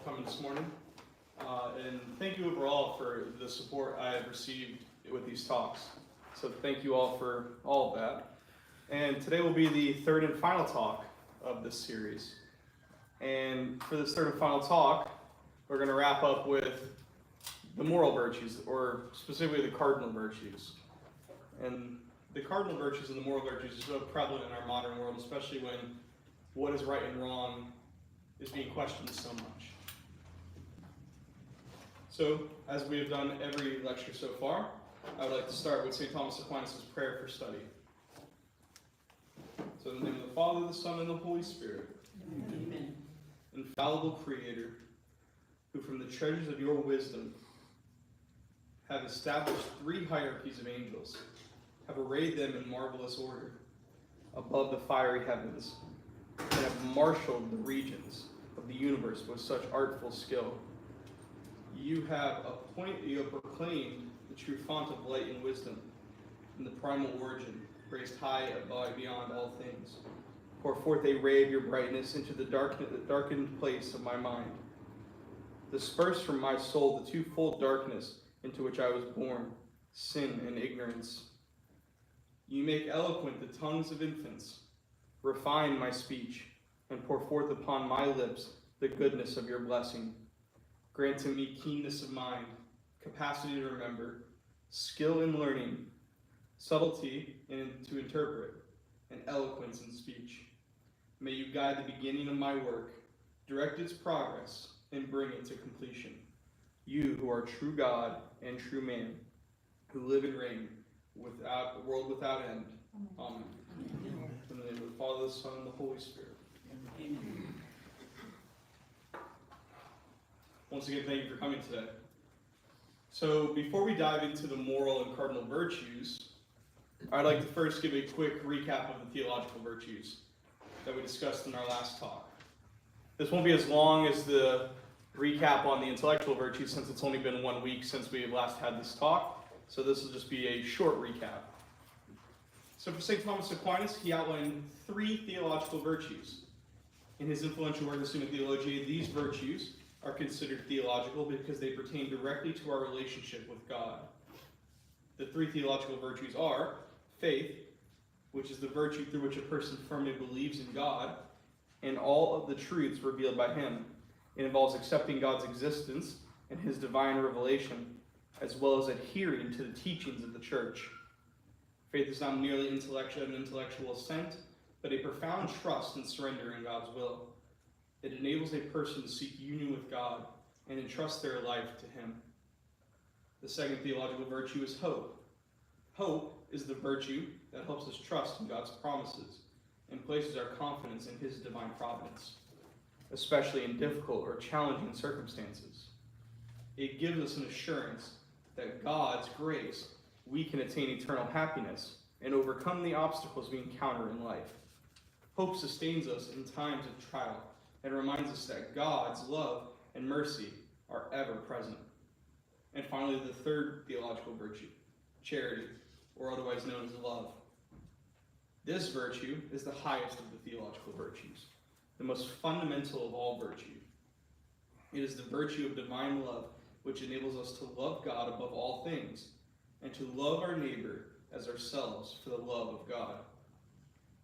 coming this morning. And thank you overall for the support I have received with these talks. So thank you all for all of that. And today will be the third and final talk of this series. And for this third and final talk, we're going to wrap up with the moral virtues, or specifically the cardinal virtues. And the cardinal virtues and the moral virtues is so prevalent in our modern world, especially when what is right and wrong is being questioned so much. So, as we have done every lecture so far, I would like to start with St. Thomas Aquinas' prayer for study. So, in the name of the Father, the Son, and the Holy Spirit. Amen. Infallible Creator, who from the treasures of your wisdom have established 3 hierarchies of angels, have arrayed them in marvelous order above the fiery heavens, and have marshaled the regions of the universe with such artful skill. You have proclaimed the true font of light and wisdom, and the primal origin, raised high above beyond all things. Pour forth a ray of your brightness into the darkened place of my mind. Disperse from my soul the twofold darkness into which I was born, sin and ignorance. You make eloquent the tongues of infants. Refine my speech, and pour forth upon my lips the goodness of your blessing. Grant to me keenness of mind, capacity to remember, skill in learning, subtlety to interpret, and eloquence in speech. May you guide the beginning of my work, direct its progress, and bring it to completion. You who are true God and true man, who live and reign without world without end. Amen. In the name of the Father, the Son, and the Holy Spirit. Amen. Once again, thank you for coming today. So before we dive into the moral and cardinal virtues, I'd like to first give a quick recap of the theological virtues that we discussed in our last talk. This won't be as long as the recap on the intellectual virtues, since it's only been 1 week since we last had this talk. So this will just be a short recap. So for St. Thomas Aquinas, he outlined 3 theological virtues. In his influential work, the Summa Theologiae, these virtues are considered theological because they pertain directly to our relationship with God. The 3 theological virtues are faith, which is the virtue through which a person firmly believes in God and all of the truths revealed by him. It involves accepting God's existence and his divine revelation, as well as adhering to the teachings of the Church. Faith is not merely an intellectual assent, but a profound trust and surrender in God's will. It enables a person to seek union with God and entrust their life to him. The second theological virtue is hope. Hope is the virtue that helps us trust in God's promises and places our confidence in his divine providence, especially in difficult or challenging circumstances. It gives us an assurance that God's grace, we can attain eternal happiness and overcome the obstacles we encounter in life. Hope sustains us in times of trial and reminds us that God's love and mercy are ever present. And finally, the third theological virtue, charity, or otherwise known as love. This virtue is the highest of the theological virtues, the most fundamental of all virtue. It is the virtue of divine love, which enables us to love God above all things and to love our neighbor as ourselves for the love of God.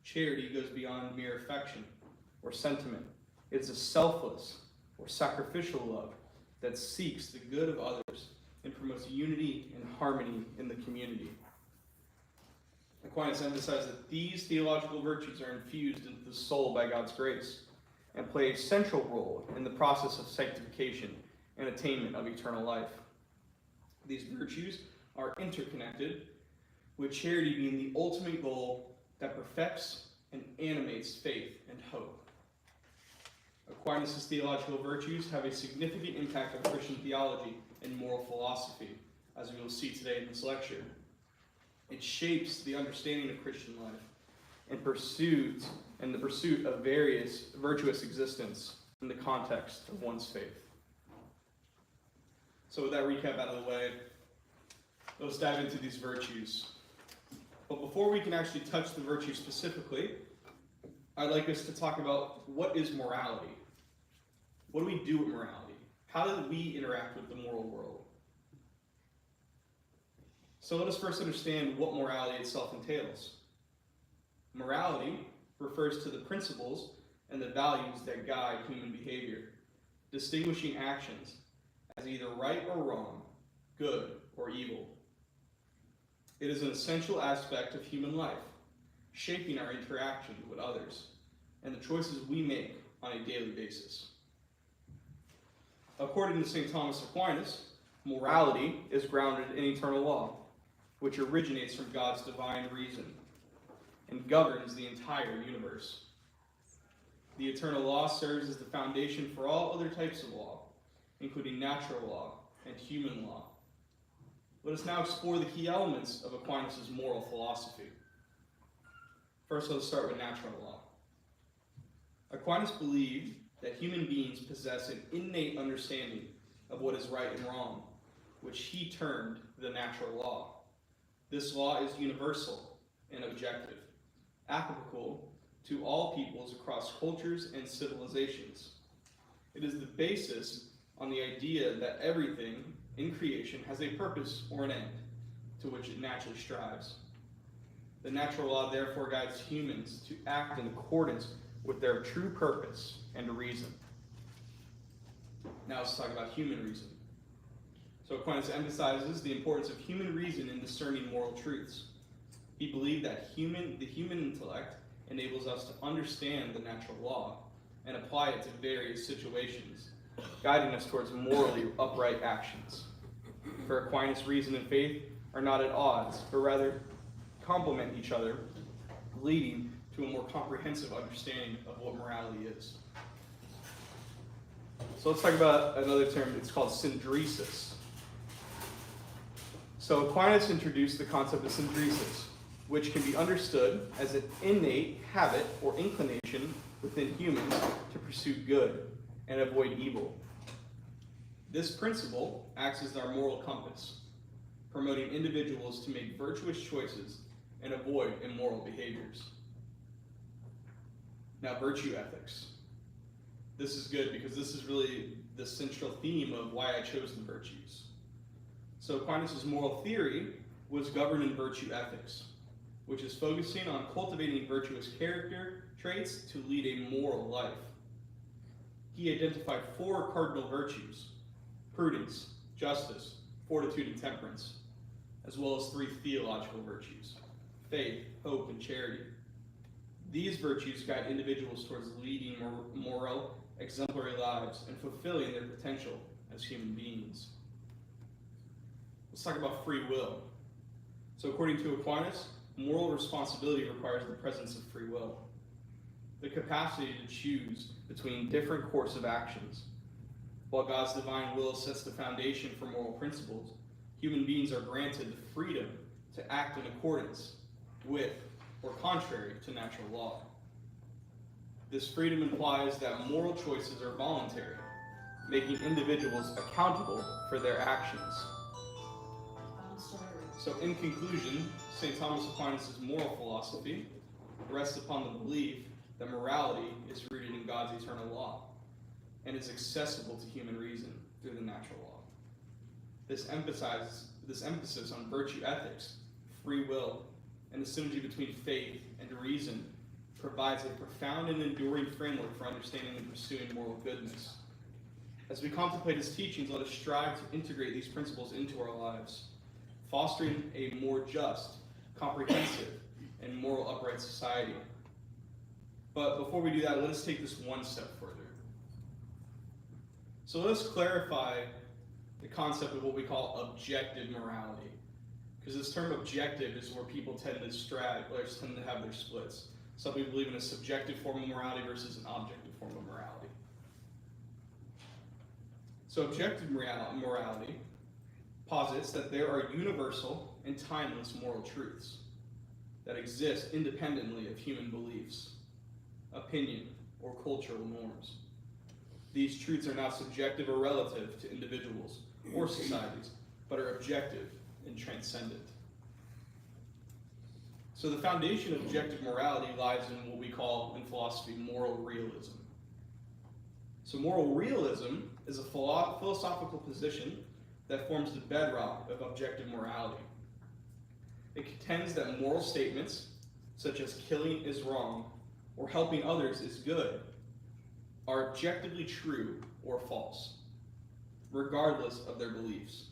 Charity goes beyond mere affection or sentiment. It is a selfless or sacrificial love that seeks the good of others and promotes unity and harmony in the community. Aquinas emphasized that these theological virtues are infused into the soul by God's grace and play a central role in the process of sanctification and attainment of eternal life. These virtues are interconnected, with charity being the ultimate goal that perfects and animates faith and hope. Aquinas' theological virtues have a significant impact on Christian theology and moral philosophy, as we will see today in this lecture. It shapes the understanding of Christian life and the pursuit of various virtuous existence in the context of one's faith. So with that recap out of the way, let's dive into these virtues. But before we can actually touch the virtues specifically, I'd like us to talk about what is morality. What do we do with morality? how do we interact with the moral world? So let us first understand what morality itself entails. Morality refers to the principles and the values that guide human behavior, distinguishing actions as either right or wrong, good or evil. It is an essential aspect of human life, shaping our interaction with others and the choices we make on a daily basis. According to St. Thomas Aquinas, morality is grounded in eternal law, which originates from God's divine reason and governs the entire universe. The eternal law serves as the foundation for all other types of law, including natural law and human law. Let us now explore the key elements of Aquinas' moral philosophy. First, let's start with natural law. Aquinas believed that human beings possess an innate understanding of what is right and wrong, which he termed the natural law. This law is universal and objective, applicable to all peoples across cultures and civilizations. It is the basis on the idea that everything in creation has a purpose or an end to which it naturally strives. The natural law therefore guides humans to act in accordance with their true purpose and reason. Now let's talk about human reason. So Aquinas emphasizes the importance of human reason in discerning moral truths. He believed that the human intellect enables us to understand the natural law and apply it to various situations, guiding us towards morally upright actions. For Aquinas, reason and faith are not at odds, but rather complement each other, leading to a more comprehensive understanding of what morality is. So let's talk about another term. It's called Syndresis. So Aquinas introduced the concept of Syndresis, which can be understood as an innate habit or inclination within humans to pursue good and avoid evil. This principle acts as our moral compass, promoting individuals to make virtuous choices and avoid immoral behaviors. Now, virtue ethics. This is good because this is really the central theme of why I chose the virtues. So Aquinas' moral theory was governed in virtue ethics, which is focusing on cultivating virtuous character traits to lead a moral life. He identified 4 cardinal virtues: prudence, justice, fortitude, and temperance, as well as 3 theological virtues: faith, hope, and charity. These virtues guide individuals towards leading moral, exemplary lives and fulfilling their potential as human beings. Let's talk about free will. So according to Aquinas, moral responsibility requires the presence of free will, the capacity to choose between different course of actions. While God's divine will sets the foundation for moral principles, human beings are granted the freedom to act in accordance with or contrary to natural law. This freedom implies that moral choices are voluntary, making individuals accountable for their actions. So in conclusion, St. Thomas Aquinas' moral philosophy rests upon the belief that morality is rooted in God's eternal law and is accessible to human reason through the natural law. This emphasis on virtue ethics, free will, and the synergy between faith and reason provides a profound and enduring framework for understanding and pursuing moral goodness. As we contemplate his teachings, let us strive to integrate these principles into our lives, fostering a more just, comprehensive, and moral upright society. But before we do that, let us take this one step further. So let us clarify the concept of what we call objective morality. Because this term objective is where people tend to have their splits. Some people believe in a subjective form of morality versus an objective form of morality. So objective morality posits that there are universal and timeless moral truths that exist independently of human beliefs, opinion, or cultural norms. These truths are not subjective or relative to individuals or societies, but are objective and transcendent. So the foundation of objective morality lies in what we call in philosophy moral realism. So moral realism is a philosophical position that forms the bedrock of objective morality. It contends that moral statements, such as killing is wrong or helping others is good, are objectively true or false, regardless of their beliefs.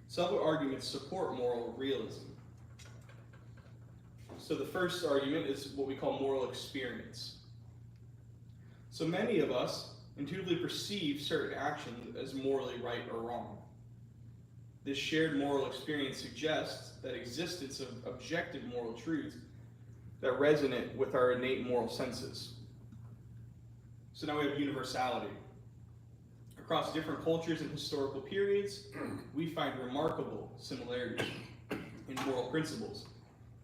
Several arguments support moral realism. So the first argument is what we call moral experience. So many of us intuitively perceive certain actions as morally right or wrong. This shared moral experience suggests that existence of objective moral truths that resonate with our innate moral senses. So now we have universality. Across different cultures and historical periods, we find remarkable similarities in moral principles,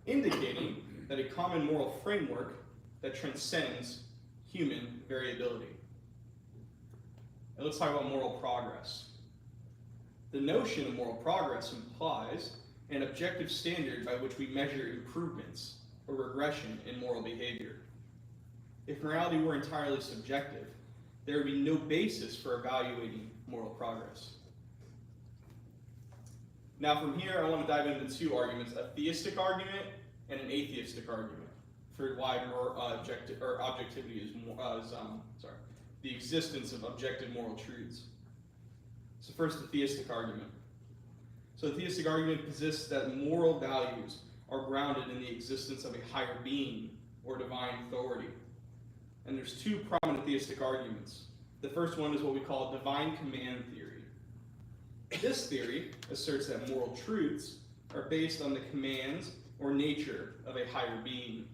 indicating that a common moral framework that transcends human variability. And let's talk about moral progress. The notion of moral progress implies an objective standard by which we measure improvements or regression in moral behavior. If morality were entirely subjective, there would be no basis for evaluating moral progress. Now from here, I want to dive into two arguments, a theistic argument and an atheistic argument for why objectivity is the existence of objective moral truths. So first, the theistic argument. So the theistic argument posites that moral values are grounded in the existence of a higher being or divine authority. And there's two prominent theistic arguments. The first one is what we call divine command theory. This theory asserts that moral truths are based on the commands or nature of a higher being,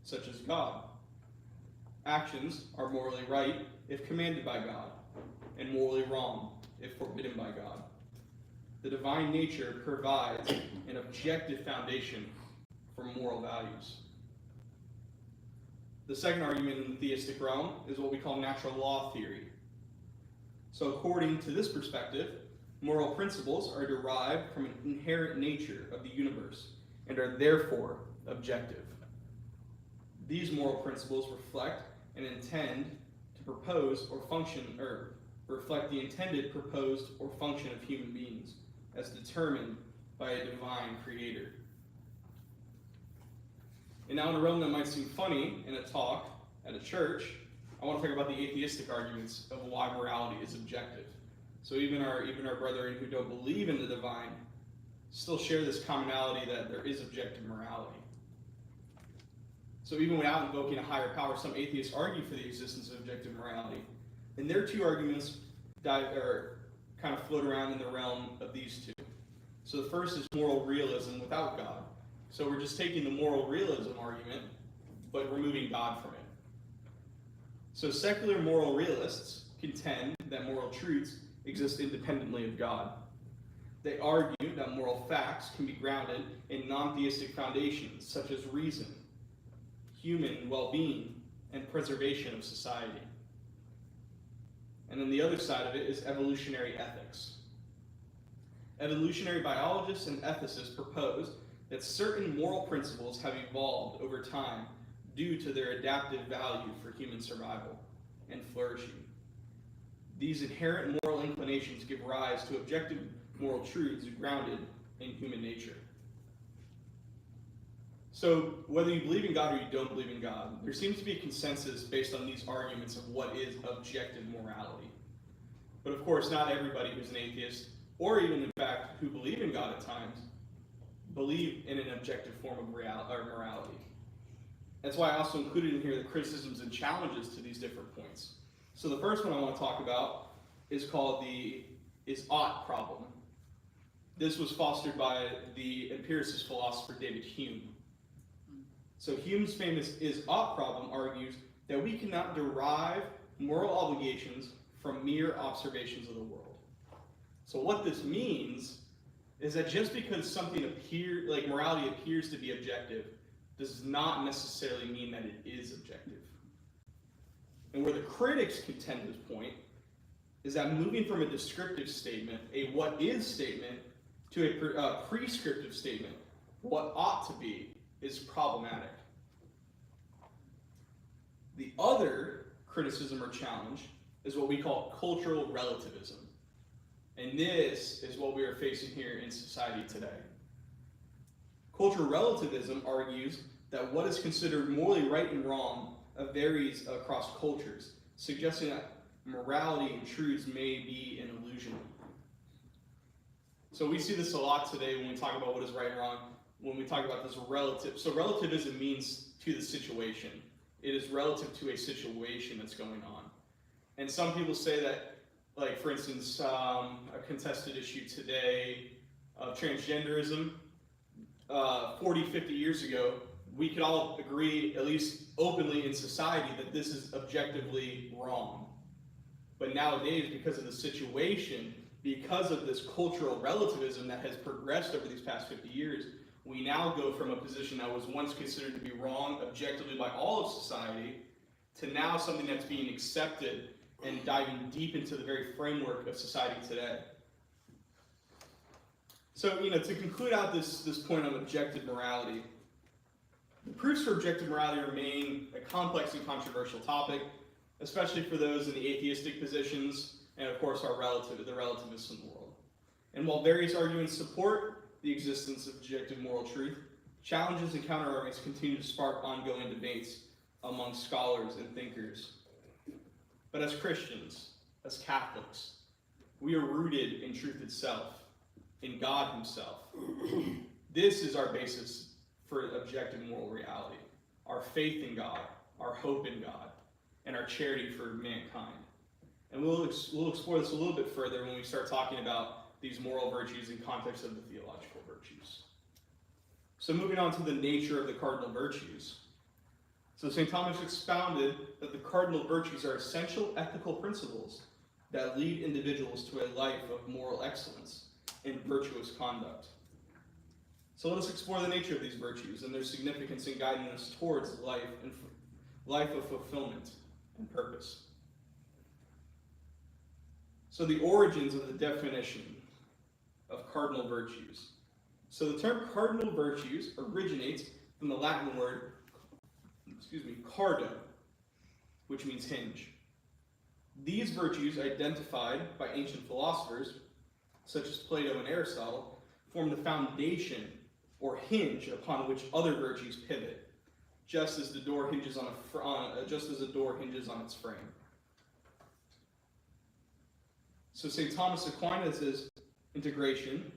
such as God. Actions are morally right if commanded by God, and morally wrong if forbidden by God. The divine nature provides an objective foundation for moral values. The second argument in the theistic realm is what we call natural law theory. So according to this perspective, moral principles are derived from an inherent nature of the universe and are therefore objective. These moral principles reflect and intend to propose or function, or reflect the intended, proposed, or function of human beings as determined by a divine creator. And now in a realm that might seem funny in a talk at a church, I want to talk about the atheistic arguments of why morality is objective. So even our brethren who don't believe in the divine still share this commonality that there is objective morality. So even without invoking a higher power, some atheists argue for the existence of objective morality. And their two arguments kind of float around in the realm of these two. So the first is moral realism without God. So we're just taking the moral realism argument, but removing God from it. So secular moral realists contend that moral truths exist independently of God. They argue that moral facts can be grounded in non-theistic foundations such as reason, human well-being, and preservation of society. And then the other side of it is evolutionary ethics. Evolutionary biologists and ethicists propose that certain moral principles have evolved over time due to their adaptive value for human survival and flourishing. These inherent moral inclinations give rise to objective moral truths grounded in human nature. So whether you believe in God or you don't believe in God, there seems to be a consensus based on these arguments of what is objective morality. But of course, not everybody who's an atheist, or even in fact who believe in God at times, believe in an objective form of morality. That's why I also included in here the criticisms and challenges to these different points. So the first one I want to talk about is called the is ought problem. This was fostered by the empiricist philosopher David Hume. So Hume's famous is ought problem argues that we cannot derive moral obligations from mere observations of the world. So what this means is that just because something morality appears to be objective does not necessarily mean that it is objective. And where the critics contend this point is that moving from a descriptive statement, a what is statement, to a prescriptive statement, what ought to be, is problematic. The other criticism or challenge is what we call cultural relativism. And this is what we are facing here in society today. Cultural relativism argues that what is considered morally right and wrong varies across cultures, suggesting that morality and truths may be an illusion. So we see this a lot today when we talk about what is right and wrong, when we talk about this relative. So relativism means to the situation. It is relative to a situation that's going on. And some people say that, like for instance, a contested issue today of transgenderism, 40, 50 years ago, we could all agree, at least openly in society, that this is objectively wrong. But nowadays, because of the situation, because of this cultural relativism that has progressed over these past 50 years, we now go from a position that was once considered to be wrong objectively by all of society to now something that's being accepted and diving deep into the very framework of society today. So, to conclude out this point on objective morality, the proofs for objective morality remain a complex and controversial topic, especially for those in the atheistic positions, and of course the relativists in the world. And while various arguments support the existence of objective moral truth, challenges and counterarguments continue to spark ongoing debates among scholars and thinkers. But as Christians, as Catholics, we are rooted in truth itself, in God himself. This is our basis for objective moral reality, our faith in God, our hope in God, and our charity for mankind. And we'll explore this a little bit further when we start talking about these moral virtues in context of the theological virtues. So moving on to the nature of the cardinal virtues. So St. Thomas expounded that the cardinal virtues are essential ethical principles that lead individuals to a life of moral excellence and virtuous conduct. So let us explore the nature of these virtues and their significance in guiding us towards life of fulfillment and purpose. So the origins of the definition of cardinal virtues. So the term cardinal virtues originates from the Latin word, cardo, which means hinge. These virtues, identified by ancient philosophers, such as Plato and Aristotle, form the foundation or hinge upon which other virtues pivot, just as the door hinges on its frame. So St. Thomas Aquinas' integration.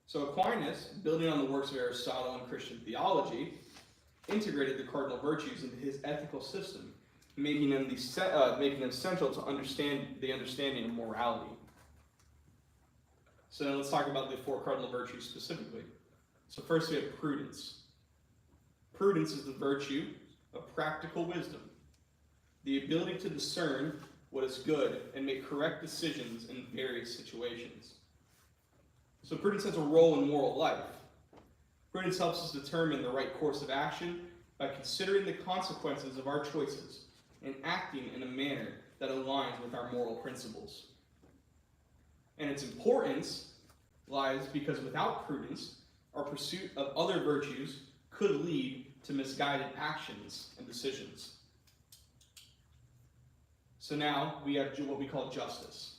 So Aquinas, building on the works of Aristotle and Christian theology, integrated the cardinal virtues into his ethical system, making them central to the understanding of morality. So now let's talk about the four cardinal virtues specifically. So first we have prudence. Prudence is the virtue of practical wisdom, the ability to discern what is good and make correct decisions in various situations. So prudence has a role in moral life. Prudence helps us determine the right course of action by considering the consequences of our choices and acting in a manner that aligns with our moral principles. And its importance lies because without prudence, our pursuit of other virtues could lead to misguided actions and decisions. So now we have what we call justice.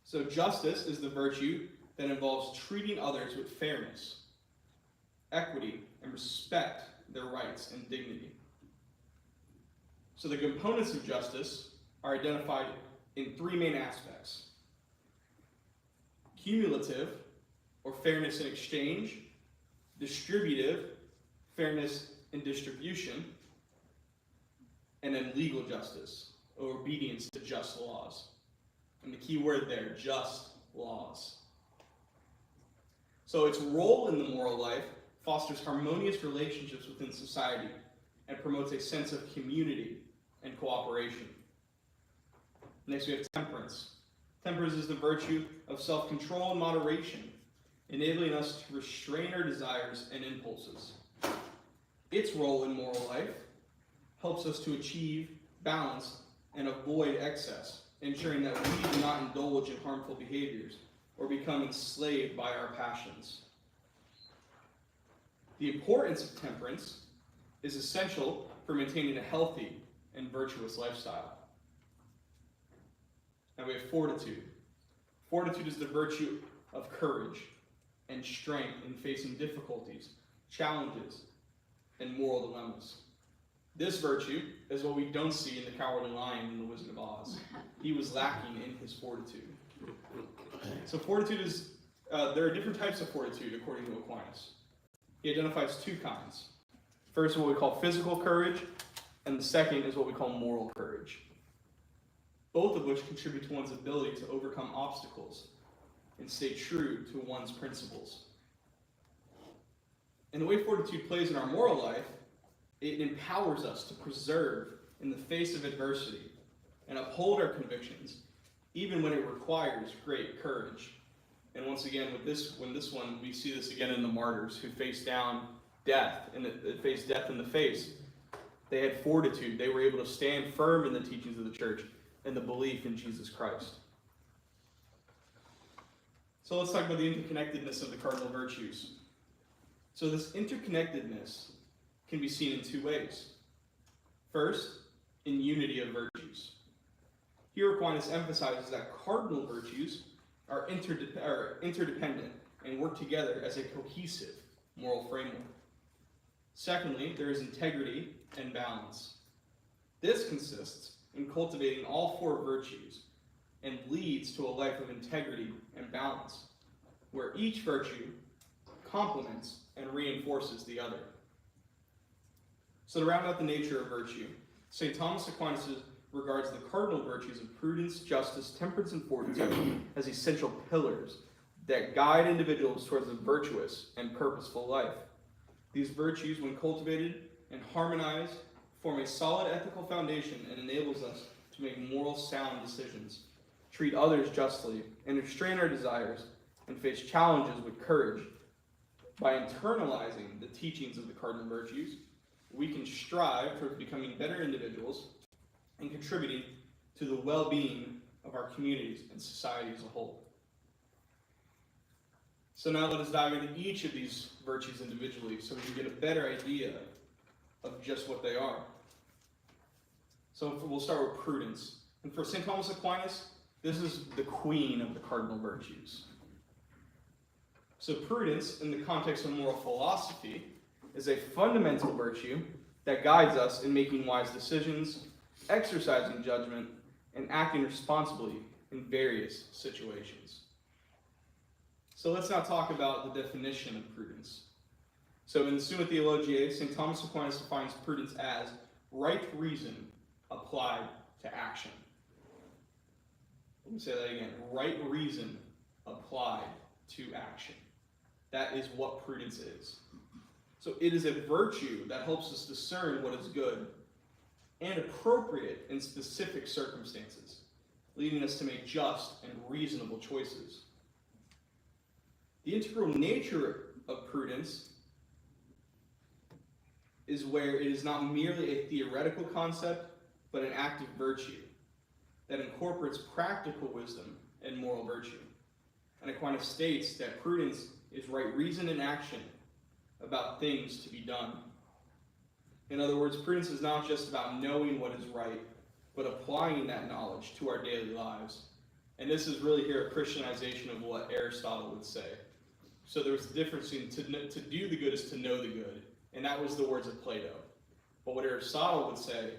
So justice is the virtue that involves treating others with fairness, equity, and respect their rights and dignity. So the components of justice are identified in three main aspects: cumulative, or fairness in exchange; distributive, fairness in distribution; and then legal justice, or obedience to just laws. And the key word there, just laws. So its role in the moral life fosters harmonious relationships within society and promotes a sense of community and cooperation. Next we have temperance. Temperance is the virtue of self-control and moderation, enabling us to restrain our desires and impulses. Its role in moral life helps us to achieve balance and avoid excess, ensuring that we do not indulge in harmful behaviors or become enslaved by our passions. The importance of temperance is essential for maintaining a healthy and virtuous lifestyle. Now we have fortitude. Fortitude is the virtue of courage and strength in facing difficulties, challenges, and moral dilemmas. This virtue is what we don't see in the Cowardly Lion in The Wizard of Oz. He was lacking in his fortitude. So fortitude is, there are different types of fortitude according to Aquinas. He identifies two kinds. First, what we call physical courage, and the second is what we call moral courage. Both of which contribute to one's ability to overcome obstacles and stay true to one's principles. And the way fortitude plays in our moral life, it empowers us to preserve in the face of adversity and uphold our convictions, even when it requires great courage. And once again, with this one, we see this again in the martyrs who faced down death, and faced death in the face. They had fortitude. They were able to stand firm in the teachings of the church and the belief in Jesus Christ. So let's talk about the interconnectedness of the cardinal virtues. So this interconnectedness can be seen in two ways. First, in unity of virtues. Here Aquinas emphasizes that cardinal virtues are interdependent and work together as a cohesive moral framework. Secondly, there is integrity and balance. This consists in cultivating all four virtues and leads to a life of integrity and balance, where each virtue complements and reinforces the other. So to round out the nature of virtue, St. Thomas Aquinas regards the cardinal virtues of prudence, justice, temperance, and fortitude as essential pillars that guide individuals towards a virtuous and purposeful life. These virtues, when cultivated and harmonized, form a solid ethical foundation and enables us to make moral sound decisions, treat others justly, and restrain our desires, and face challenges with courage. By internalizing the teachings of the cardinal virtues, we can strive towards becoming better individuals and contributing to the well-being of our communities and society as a whole. So now let us dive into each of these virtues individually so we can get a better idea of just what they are. So we'll start with prudence. And for St. Thomas Aquinas, this is the queen of the cardinal virtues. So prudence, in the context of moral philosophy, is a fundamental virtue that guides us in making wise decisions, exercising judgment, and acting responsibly in various situations. So let's now talk about the definition of prudence. So in the Summa Theologiae, St. Thomas Aquinas defines prudence as right reason applied to action. Let me say that again. Right reason applied to action. That is what prudence is. So it is a virtue that helps us discern what is good and appropriate in specific circumstances, leading us to make just and reasonable choices. The integral nature of prudence is where it is not merely a theoretical concept, but an active virtue that incorporates practical wisdom and moral virtue. And Aquinas states that prudence is right reason in action about things to be done. In other words, prudence is not just about knowing what is right, but applying that knowledge to our daily lives. And this is really here a Christianization of what Aristotle would say. So there's a difference between to do the good is to know the good, and that was the words of Plato. But what Aristotle would say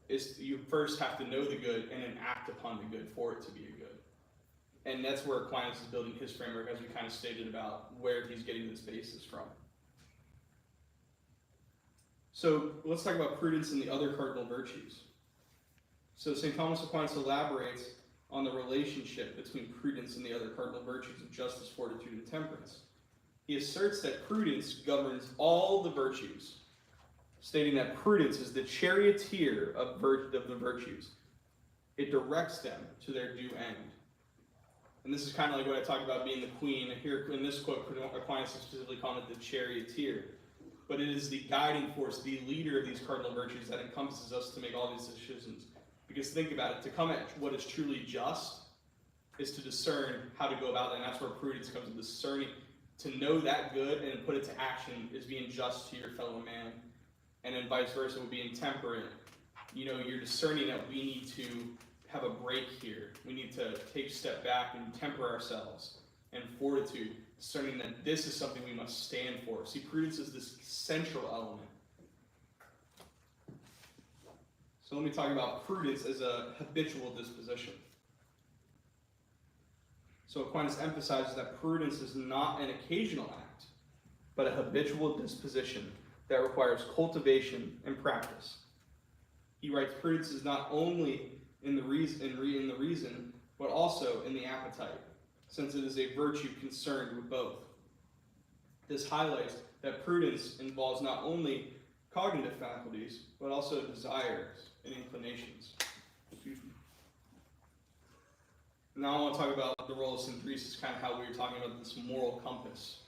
is you first have to know the good and then act upon the good for it to be a good. And that's where Aquinas is building his framework, as we kind of stated about where he's getting this basis from. So let's talk about prudence and the other cardinal virtues. So St. Thomas Aquinas elaborates on the relationship between prudence and the other cardinal virtues of justice, fortitude, and temperance. He asserts that prudence governs all the virtues, stating that prudence is the charioteer of the virtues. It directs them to their due end. And this is kind of like what I talked about being the queen. Here in this quote, Aquinas is specifically calling it the charioteer. But it is the guiding force, the leader of these cardinal virtues that encompasses us to make all these decisions. Because think about it, to come at what is truly just is to discern how to go about it. And that's where prudence comes in, discerning. To know that good and put it to action is being just to your fellow man. And then vice versa would be intemperate. You know, you're discerning that we need to have a break here. We need to take a step back and temper ourselves. And fortitude, discerning that this is something we must stand for. See, prudence is this central element. So let me talk about prudence as a habitual disposition. So Aquinas emphasizes that prudence is not an occasional act, but a habitual disposition that requires cultivation and practice. He writes, prudence is not only in the reason, but also in the appetite, since it is a virtue concerned with both. This highlights that prudence involves not only cognitive faculties, but also desires and inclinations. Now I want to talk about the role of Syndresis, kind of how we were talking about this moral compass.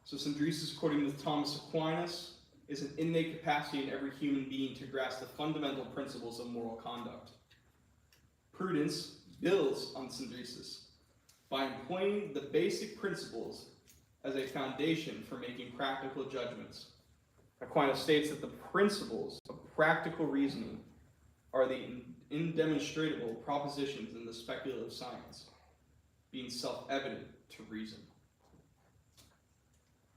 So Syndresis, according to Thomas Aquinas, is an innate capacity in every human being to grasp the fundamental principles of moral conduct. Prudence builds on Syndresis by employing the basic principles as a foundation for making practical judgments. Aquinas states that the principles of practical reasoning are the indemonstrable propositions in the speculative science, being self-evident to reason.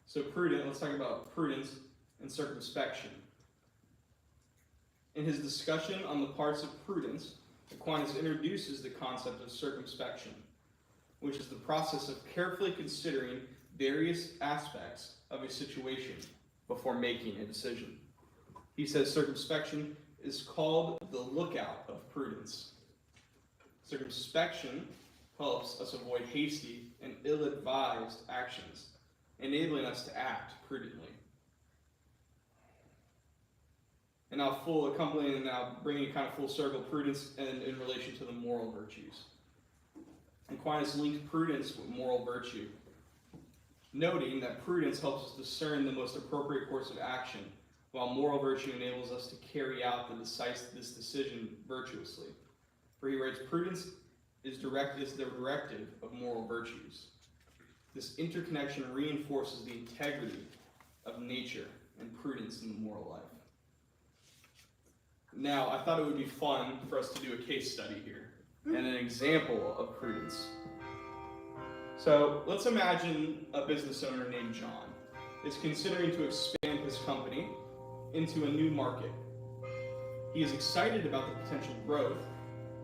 So let's talk about prudence and circumspection. In his discussion on the parts of prudence, Aquinas introduces the concept of circumspection, which is the process of carefully considering various aspects of a situation before making a decision. He says circumspection is called the lookout of prudence. Circumspection helps us avoid hasty and ill-advised actions, enabling us to act prudently. And now bringing kind of full circle prudence and in relation to the moral virtues. Aquinas linked prudence with moral virtue, noting that prudence helps us discern the most appropriate course of action, while moral virtue enables us to carry out this decision virtuously. For he writes, prudence is the directive of moral virtues. This interconnection reinforces the integrity of nature and prudence in the moral life. Now, I thought it would be fun for us to do a case study here and an example of prudence. So let's imagine a business owner named John is considering to expand his company into a new market. He is excited about the potential growth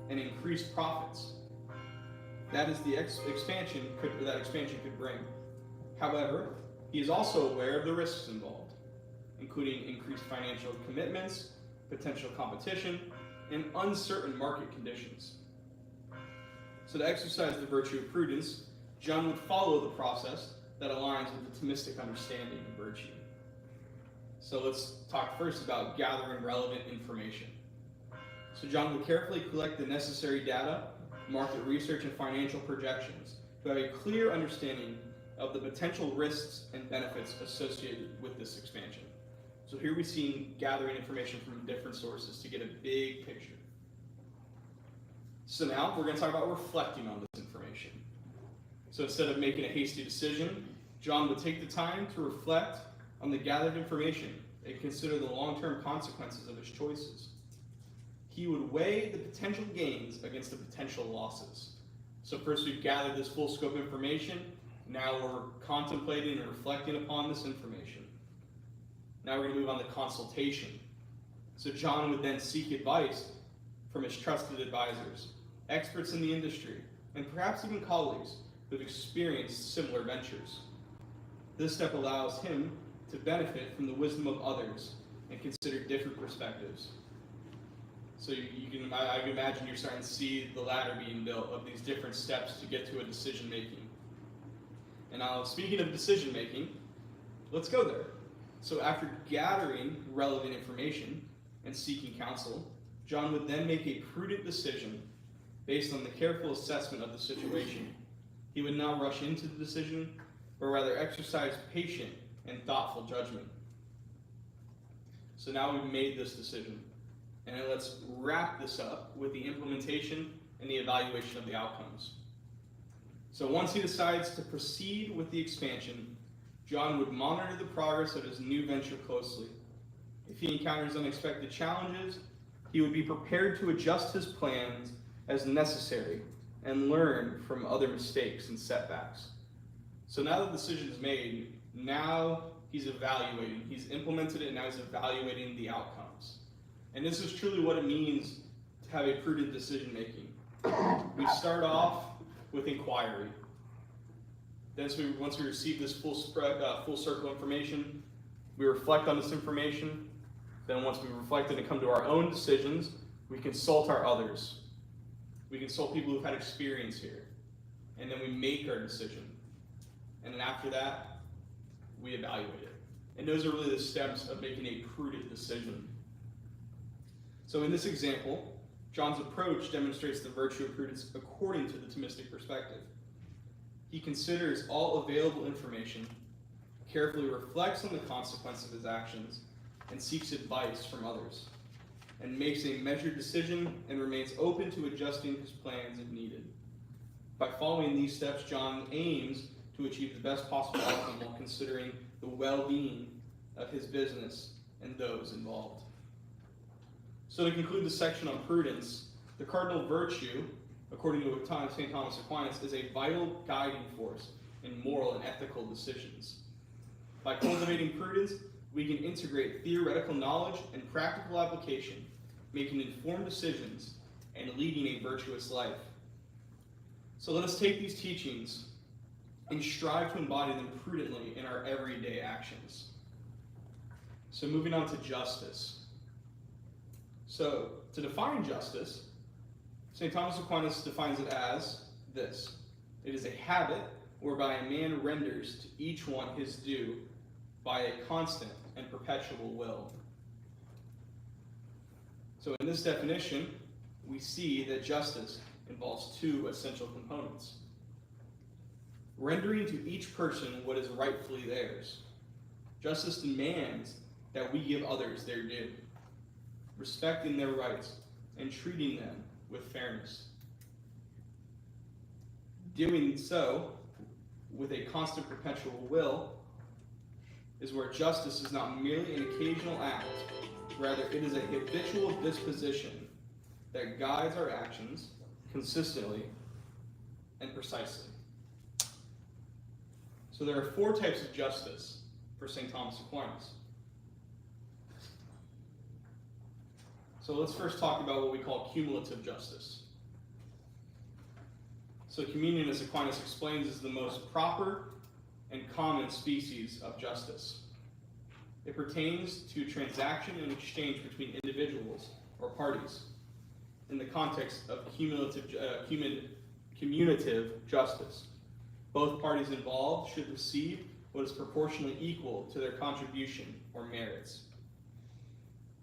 and increased profits that is the expansion could bring. However, he is also aware of the risks involved, including increased financial commitments, potential competition, and uncertain market conditions. So to exercise the virtue of prudence, John would follow the process that aligns with the Thomistic understanding of virtue. So let's talk first about gathering relevant information. So John would carefully collect the necessary data, market research, and financial projections to have a clear understanding of the potential risks and benefits associated with this expansion. So here we see gathering information from different sources to get a big picture. So now we're going to talk about reflecting on this information. So instead of making a hasty decision, John would take the time to reflect on the gathered information and consider the long-term consequences of his choices. He would weigh the potential gains against the potential losses. So first we've gathered this full scope information. Now we're contemplating and reflecting upon this information. Now we're going to move on to consultation. So John would then seek advice from his trusted advisors, experts in the industry, and perhaps even colleagues who have experienced similar ventures. This step allows him to benefit from the wisdom of others and consider different perspectives. So I can imagine you're starting to see the ladder being built of these different steps to get to a decision making. And now, speaking of decision making, let's go there. So after gathering relevant information and seeking counsel, John would then make a prudent decision based on the careful assessment of the situation. He would not rush into the decision, but rather exercise patient and thoughtful judgment. So now we've made this decision. And then let's wrap this up with the implementation and the evaluation of the outcomes. So once he decides to proceed with the expansion, John would monitor the progress of his new venture closely. If he encounters unexpected challenges, he would be prepared to adjust his plans as necessary and learn from other mistakes and setbacks. So now the decision is made, now he's evaluating. He's implemented it, and now he's evaluating the outcomes. And this is truly what it means to have a prudent decision making. We start off with inquiry. Then once we receive this full circle information, we reflect on this information. Then once we've reflected and come to our own decisions, we consult our others. We consult people who've had experience here. And then we make our decision. And then after that, we evaluate it. And those are really the steps of making a prudent decision. So in this example, John's approach demonstrates the virtue of prudence according to the Thomistic perspective. He considers all available information, carefully reflects on the consequence of his actions, and seeks advice from others, and makes a measured decision and remains open to adjusting his plans if needed. By following these steps, John aims to achieve the best possible outcome while considering the well-being of his business and those involved. So to conclude the section on prudence, the cardinal virtue, according to St. Thomas Aquinas, is a vital guiding force in moral and ethical decisions. By cultivating prudence, we can integrate theoretical knowledge and practical application, making informed decisions and leading a virtuous life. So let us take these teachings and strive to embody them prudently in our everyday actions. So moving on to justice. So to define justice, St. Thomas Aquinas defines it as this. It is a habit whereby a man renders to each one his due by a constant and perpetual will. So in this definition, we see that justice involves two essential components. Rendering to each person what is rightfully theirs. Justice demands that we give others their due, respecting their rights and treating them with fairness. Doing so with a constant perpetual will is where justice is not merely an occasional act, rather it is a habitual disposition that guides our actions consistently and precisely. So there are four types of justice for St. Thomas Aquinas. So let's first talk about what we call cumulative justice. So communion, as Aquinas explains, is the most proper and common species of justice. It pertains to transaction and exchange between individuals or parties in the context of communitive justice. Both parties involved should receive what is proportionally equal to their contribution or merits.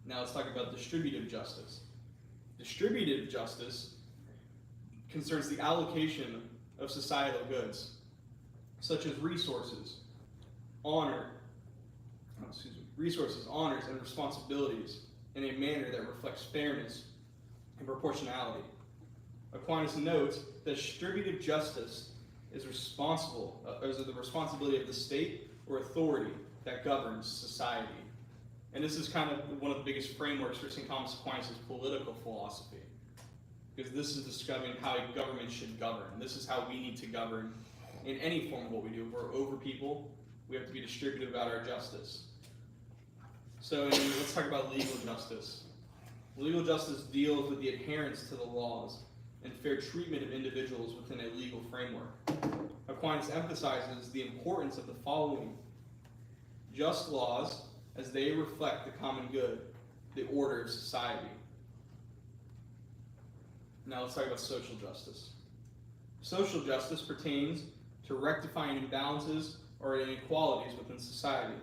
Now let's talk about distributive justice. Distributive justice concerns the allocation of societal goods, such as resources, honors, and responsibilities in a manner that reflects fairness and proportionality. Aquinas notes that distributive justice is the responsibility of the state or authority that governs society. And this is kind of one of the biggest frameworks for St. Thomas Aquinas' political philosophy, because this is describing how a government should govern. This is how we need to govern in any form of what we do. If we're over people, we have to be distributive about our justice. So let's talk about legal justice. Legal justice deals with the adherence to the laws and fair treatment of individuals within a legal framework. Aquinas emphasizes the importance of the following: just laws as they reflect the common good, the order of society. Now let's talk about social justice. Social justice pertains to rectifying imbalances or inequalities within society.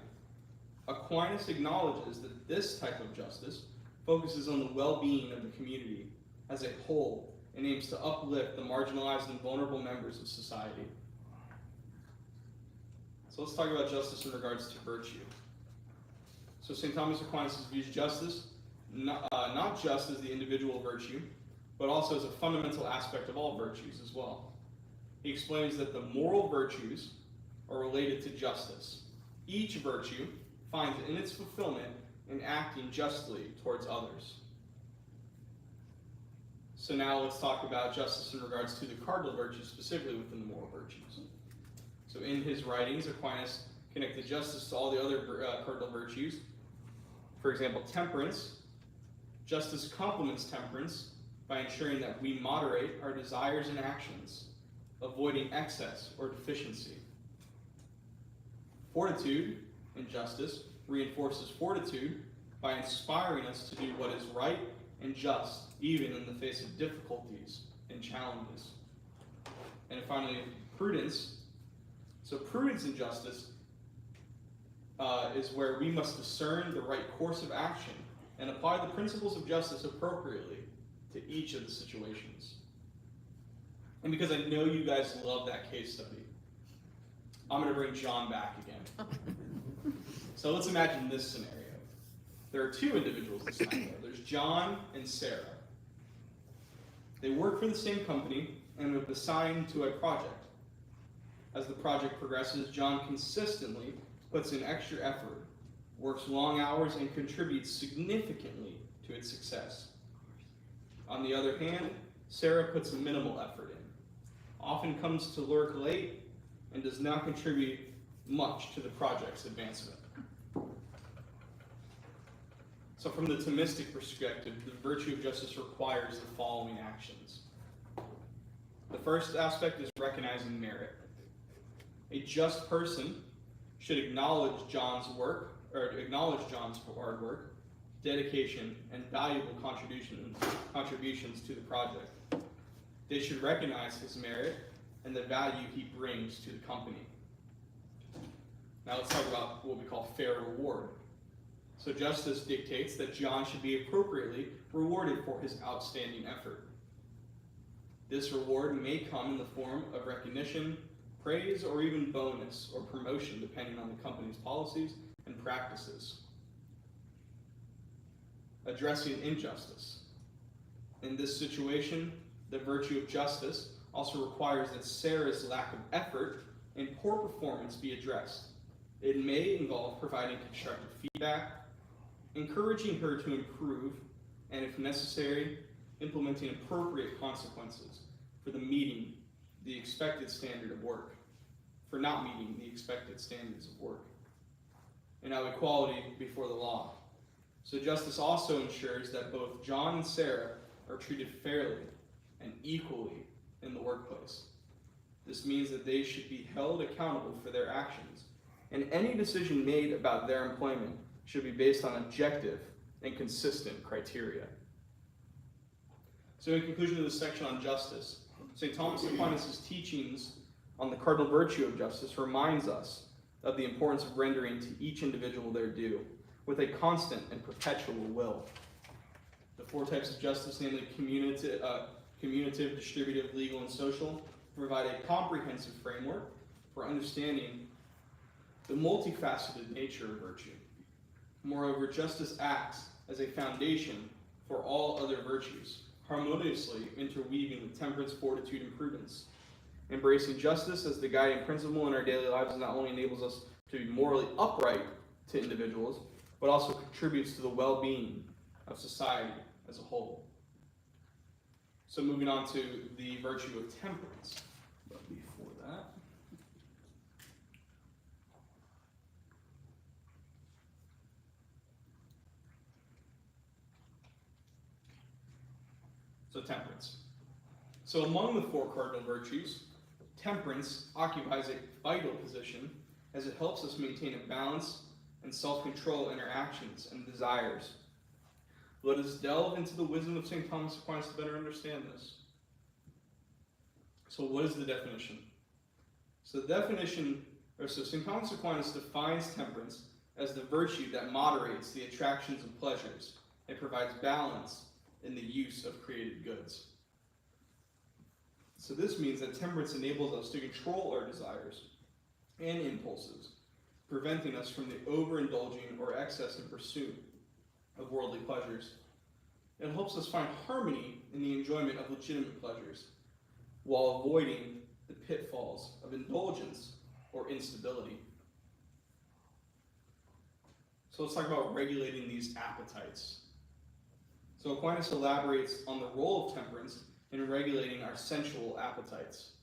Aquinas acknowledges that this type of justice focuses on the well-being of the community as a whole and aims to uplift the marginalized and vulnerable members of society. So let's talk about justice in regards to virtue. So St. Thomas Aquinas views justice not just as the individual virtue, but also as a fundamental aspect of all virtues as well. He explains that the moral virtues are related to justice. Each virtue finds in its fulfillment in acting justly towards others. So now let's talk about justice in regards to the cardinal virtues, specifically within the moral virtues. So in his writings, Aquinas connected justice to all the other cardinal virtues. For example, temperance. Justice complements temperance by ensuring that we moderate our desires and actions, avoiding excess or deficiency. Fortitude in justice reinforces fortitude by inspiring us to do what is right and just, even in the face of difficulties and challenges. And finally, prudence. So prudence in justice is where we must discern the right course of action and apply the principles of justice appropriately to each of the situations. And because I know you guys love that case study, I'm going to bring John back again. So let's imagine this scenario. There are two individuals this time. There's John and Sarah. They work for the same company and have been assigned to a project. As the project progresses, John consistently puts in extra effort, works long hours, and contributes significantly to its success. On the other hand, Sarah puts minimal effort in, often comes to work late, and does not contribute much to the project's advancement. So from the Thomistic perspective, the virtue of justice requires the following actions. The first aspect is recognizing merit. A just person should acknowledge John's hard work, dedication, and valuable contributions to the project. They should recognize his merit and the value he brings to the company. Now let's talk about what we call fair reward. So justice dictates that John should be appropriately rewarded for his outstanding effort. This reward may come in the form of recognition, praise, or even bonus or promotion, depending on the company's policies and practices. Addressing injustice. In this situation, the virtue of justice also requires that Sarah's lack of effort and poor performance be addressed. It may involve providing constructive feedback, encouraging her to improve, and if necessary, implementing appropriate consequences for not meeting the expected standards of work. And now equality before the law. So justice also ensures that both John and Sarah are treated fairly and equally in the workplace. This means that they should be held accountable for their actions, and any decision made about their employment should be based on objective and consistent criteria. So in conclusion of this section on justice, St. Thomas Aquinas' teachings on the cardinal virtue of justice reminds us of the importance of rendering to each individual their due, with a constant and perpetual will. The four types of justice, namely communitive, distributive, legal, and social, provide a comprehensive framework for understanding the multifaceted nature of virtue. Moreover, justice acts as a foundation for all other virtues, harmoniously interweaving with temperance, fortitude, and prudence. Embracing justice as the guiding principle in our daily lives not only enables us to be morally upright to individuals, but also contributes to the well-being of society as a whole. So moving on to the virtue of temperance. But before that, so temperance. So among the four cardinal virtues, temperance occupies a vital position as it helps us maintain a balance and self-control in our actions and desires. Let us delve into the wisdom of St. Thomas Aquinas to better understand this. So what is the definition? So St. Thomas Aquinas defines temperance as the virtue that moderates the attractions of pleasures and provides balance in the use of created goods. So this means that temperance enables us to control our desires and impulses, preventing us from the overindulging or excess in pursuit of worldly pleasures. It helps us find harmony in the enjoyment of legitimate pleasures, while avoiding the pitfalls of indulgence or instability. So let's talk about regulating these appetites. So Aquinas elaborates on the role of temperance in regulating our sensual appetites.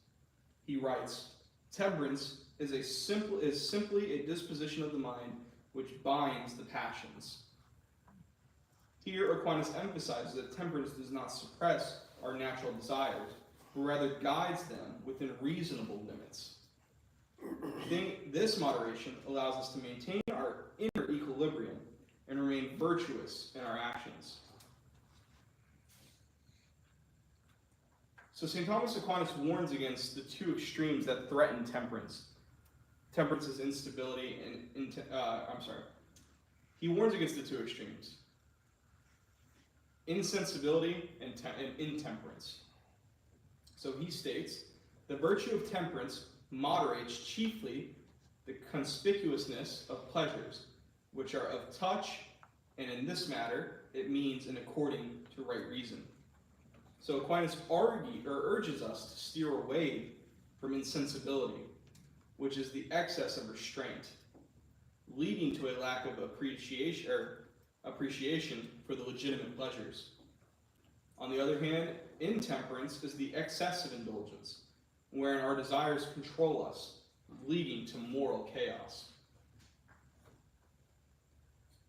He writes, "Temperance is simply a disposition of the mind which binds the passions." Here, Aquinas emphasizes that temperance does not suppress our natural desires, but rather guides them within reasonable limits. This moderation allows us to maintain our inner equilibrium and remain virtuous in our actions. So St. Thomas Aquinas warns against the two extremes that threaten temperance. Temperance's instability and he warns against the two extremes: insensibility and intemperance. So he states, "The virtue of temperance moderates chiefly the conspicuousness of pleasures, which are of touch, and in this matter, it means in according to right reason." So Aquinas urges us to steer away from insensibility, which is the excess of restraint, leading to a lack of appreciation for the legitimate pleasures. On the other hand, intemperance is the excess of indulgence, wherein our desires control us, leading to moral chaos.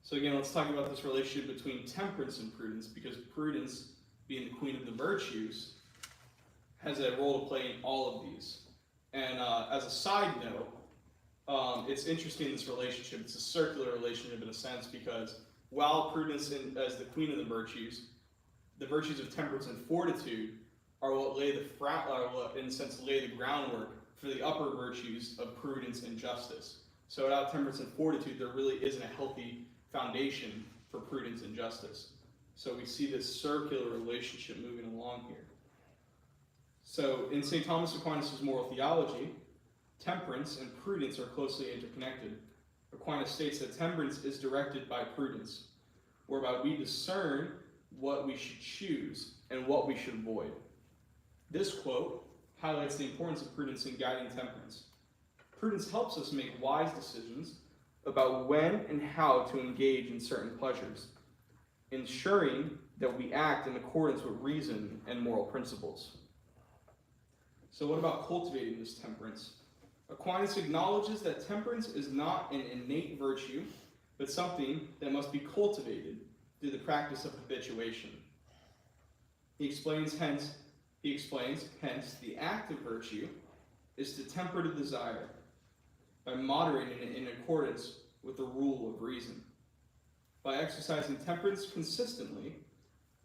So again, let's talk about this relationship between temperance and prudence, because prudence, being the queen of the virtues, has a role to play in all of these. And as a side note, it's interesting, this relationship. It's a circular relationship in a sense, because while prudence as the queen of the virtues of temperance and fortitude are what lay the groundwork for the upper virtues of prudence and justice. So without temperance and fortitude, there really isn't a healthy foundation for prudence and justice. So we see this circular relationship moving along here. So in St. Thomas Aquinas' moral theology, temperance and prudence are closely interconnected. Aquinas states that temperance is directed by prudence, whereby we discern what we should choose and what we should avoid. This quote highlights the importance of prudence in guiding temperance. Prudence helps us make wise decisions about when and how to engage in certain pleasures, ensuring that we act in accordance with reason and moral principles. So what about cultivating this temperance? Aquinas acknowledges that temperance is not an innate virtue, but something that must be cultivated through the practice of habituation. He explains, hence, the active virtue is to temper the desire by moderating it in accordance with the rule of reason. By exercising temperance consistently,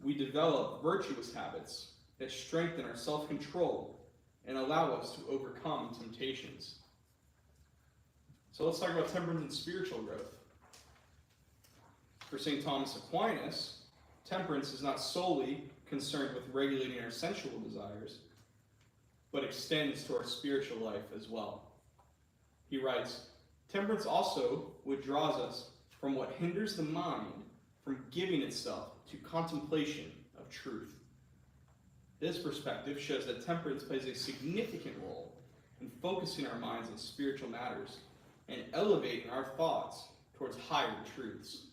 we develop virtuous habits that strengthen our self-control and allow us to overcome temptations. So let's talk about temperance and spiritual growth. For St. Thomas Aquinas, temperance is not solely concerned with regulating our sensual desires, but extends to our spiritual life as well. He writes, "Temperance also withdraws us from what hinders the mind from giving itself to contemplation of truth." This perspective shows that temperance plays a significant role in focusing our minds on spiritual matters and elevating our thoughts towards higher truths.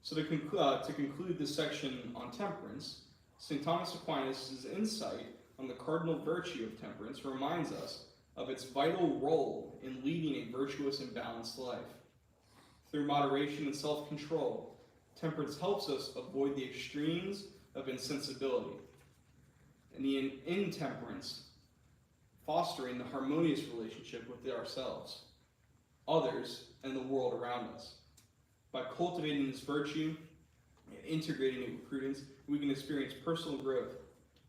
So to conclude this section on temperance, St. Thomas Aquinas' insight on the cardinal virtue of temperance reminds us of its vital role in leading a virtuous and balanced life. Through moderation and self-control, temperance helps us avoid the extremes of insensibility and the intemperance, fostering the harmonious relationship with ourselves, others, and the world around us. By cultivating this virtue and integrating it with prudence, we can experience personal growth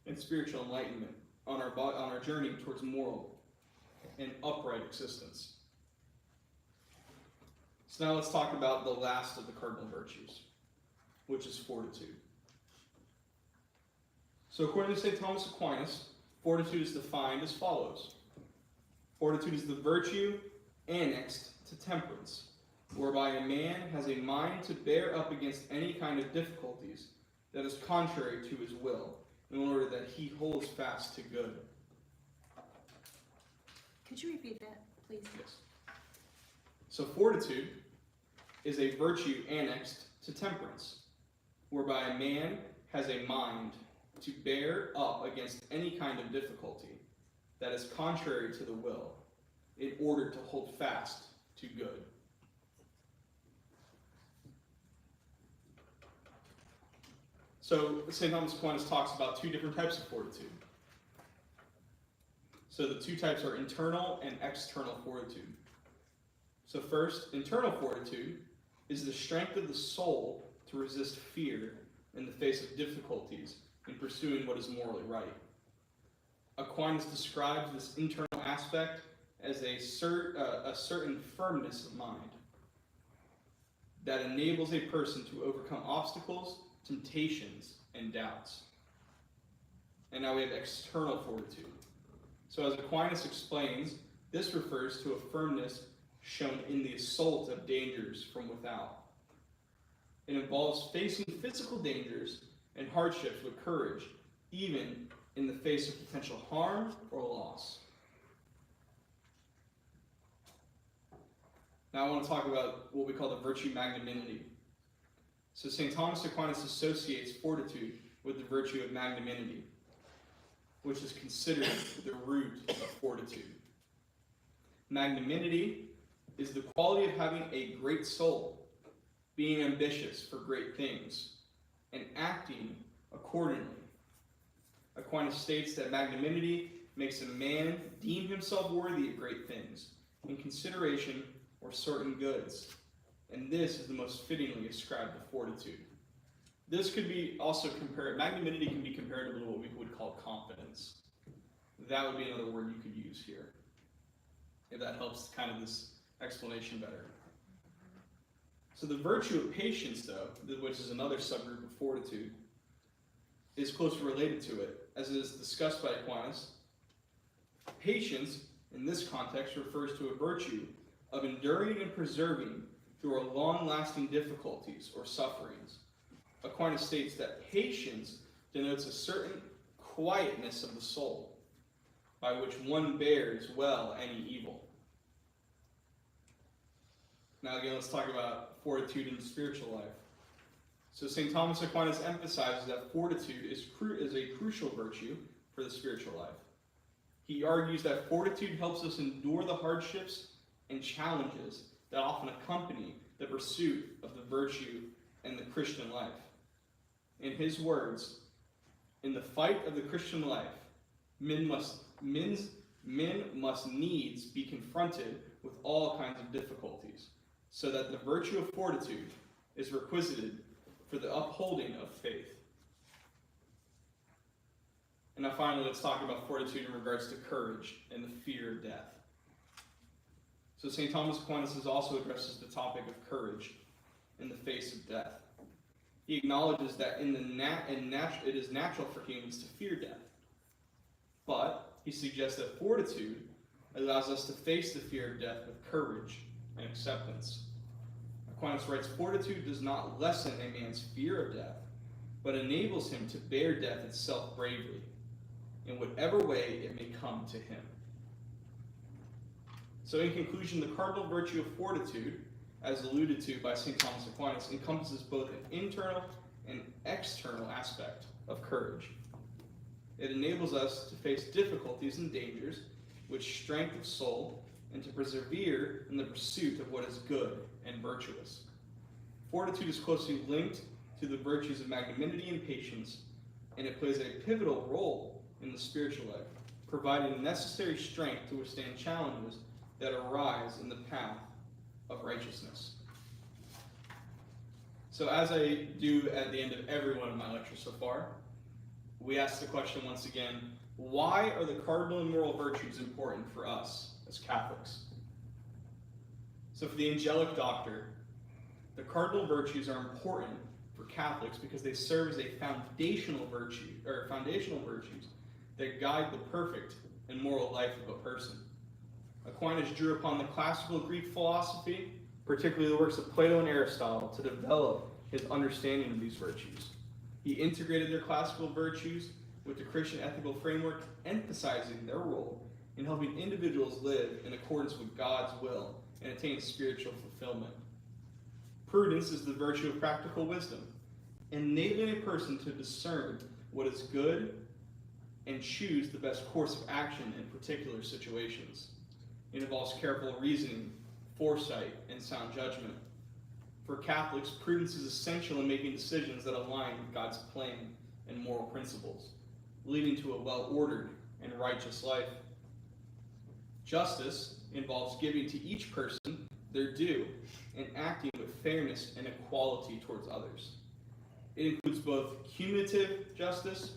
and spiritual enlightenment on our journey towards moral and upright existence. So now let's talk about the last of the cardinal virtues, which is fortitude. So according to St. Thomas Aquinas, fortitude is defined as follows. Fortitude is the virtue annexed to temperance, whereby a man has a mind to bear up against any kind of difficulties that is contrary to his will, in order that he holds fast to good. Could you repeat that, please? Yes. So fortitude is a virtue annexed to temperance. whereby a man has a mind to bear up against any kind of difficulty that is contrary to the will, in order to hold fast to good. So St. Thomas Aquinas talks about two different types of fortitude. So the two types are internal and external fortitude. So first, internal fortitude is the strength of the soul to resist fear in the face of difficulties in pursuing what is morally right. Aquinas describes this internal aspect as a certain firmness of mind that enables a person to overcome obstacles, temptations, and doubts. And now we have external fortitude. So as Aquinas explains, this refers to a firmness shown in the assault of dangers from without. It involves facing physical dangers and hardships with courage, even in the face of potential harm or loss. Now I want to talk about what we call the virtue magnanimity. So St. Thomas Aquinas associates fortitude with the virtue of magnanimity, which is considered the root of fortitude. Magnanimity is the quality of having a great soul, being ambitious for great things, and acting accordingly. Aquinas states that magnanimity makes a man deem himself worthy of great things, in consideration or certain goods, and this is the most fittingly ascribed to fortitude. This could be also compared, magnanimity can be compared to what we would call confidence. That would be another word you could use here, if that helps kind of this explanation better. So the virtue of patience, though, which is another subgroup of fortitude, is closely related to it, as it is discussed by Aquinas. Patience, in this context, refers to a virtue of enduring and persevering through long-lasting difficulties or sufferings. Aquinas states that patience denotes a certain quietness of the soul, by which one bears well any evil. Now again, let's talk about fortitude in the spiritual life. So St. Thomas Aquinas emphasizes that fortitude is a crucial virtue for the spiritual life. He argues that fortitude helps us endure the hardships and challenges that often accompany the pursuit of the virtue and the Christian life. In his words, in the fight of the Christian life, men must needs be confronted with all kinds of difficulties, so that the virtue of fortitude is requisited for the upholding of faith. And now finally, let's talk about fortitude in regards to courage and the fear of death. So St. Thomas Aquinas also addresses the topic of courage in the face of death. He acknowledges that it is natural for humans to fear death. But he suggests that fortitude allows us to face the fear of death with courage and acceptance. Aquinas writes, fortitude does not lessen a man's fear of death, but enables him to bear death itself bravely, in whatever way it may come to him. So in conclusion, the cardinal virtue of fortitude, as alluded to by St. Thomas Aquinas, encompasses both an internal and external aspect of courage. It enables us to face difficulties and dangers with strength of soul and to persevere in the pursuit of what is good and virtuous. Fortitude is closely linked to the virtues of magnanimity and patience, and it plays a pivotal role in the spiritual life, providing necessary strength to withstand challenges that arise in the path of righteousness. So as I do at the end of every one of my lectures so far, we ask the question once again, why are the cardinal and moral virtues important for us as Catholics? So for the angelic doctor, the cardinal virtues are important for Catholics because they serve as a foundational virtues that guide the perfect and moral life of a person. Aquinas drew upon the classical Greek philosophy, particularly the works of Plato and Aristotle, to develop his understanding of these virtues. He integrated their classical virtues with the Christian ethical framework, emphasizing their role in helping individuals live in accordance with God's will and attain spiritual fulfillment. Prudence is the virtue of practical wisdom. enabling a person to discern what is good and choose the best course of action in particular situations. It involves careful reasoning, foresight, and sound judgment. For Catholics, prudence is essential in making decisions that align with God's plan and moral principles, leading to a well-ordered and righteous life. Justice involves giving to each person their due and acting with fairness and equality towards others. It includes both cumulative justice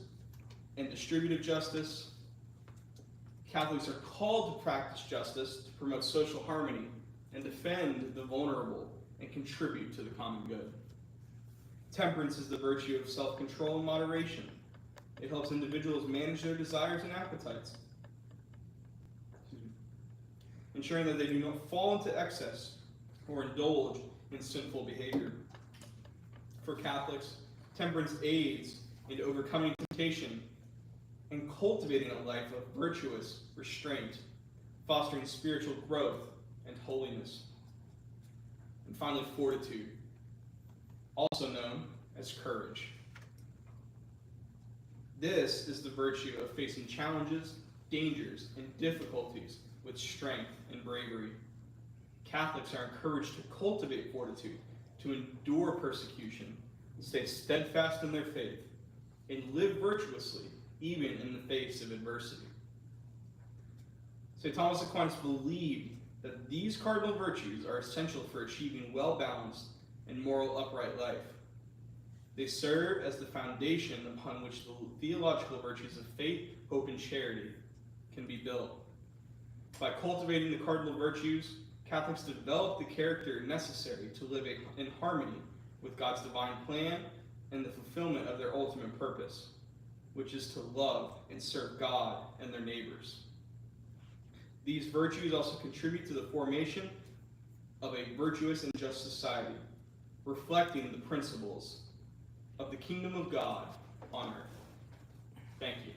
and distributive justice. Catholics are called to practice justice to promote social harmony and defend the vulnerable and contribute to the common good. Temperance is the virtue of self-control and moderation. It helps individuals manage their desires and appetites, ensuring that they do not fall into excess or indulge in sinful behavior. For Catholics, temperance aids in overcoming temptation and cultivating a life of virtuous restraint, fostering spiritual growth and holiness. And finally, fortitude, also known as courage. This is the virtue of facing challenges, dangers, and difficulties with strength and bravery. Catholics are encouraged to cultivate fortitude, to endure persecution, stay steadfast in their faith, and live virtuously even in the face of adversity. St. Thomas Aquinas believed that these cardinal virtues are essential for achieving well-balanced and moral upright life. They serve as the foundation upon which the theological virtues of faith, hope, and charity can be built. By cultivating the cardinal virtues, Catholics develop the character necessary to live in harmony with God's divine plan and the fulfillment of their ultimate purpose, which is to love and serve God and their neighbors. These virtues also contribute to the formation of a virtuous and just society, reflecting the principles of the kingdom of God on earth. Thank you.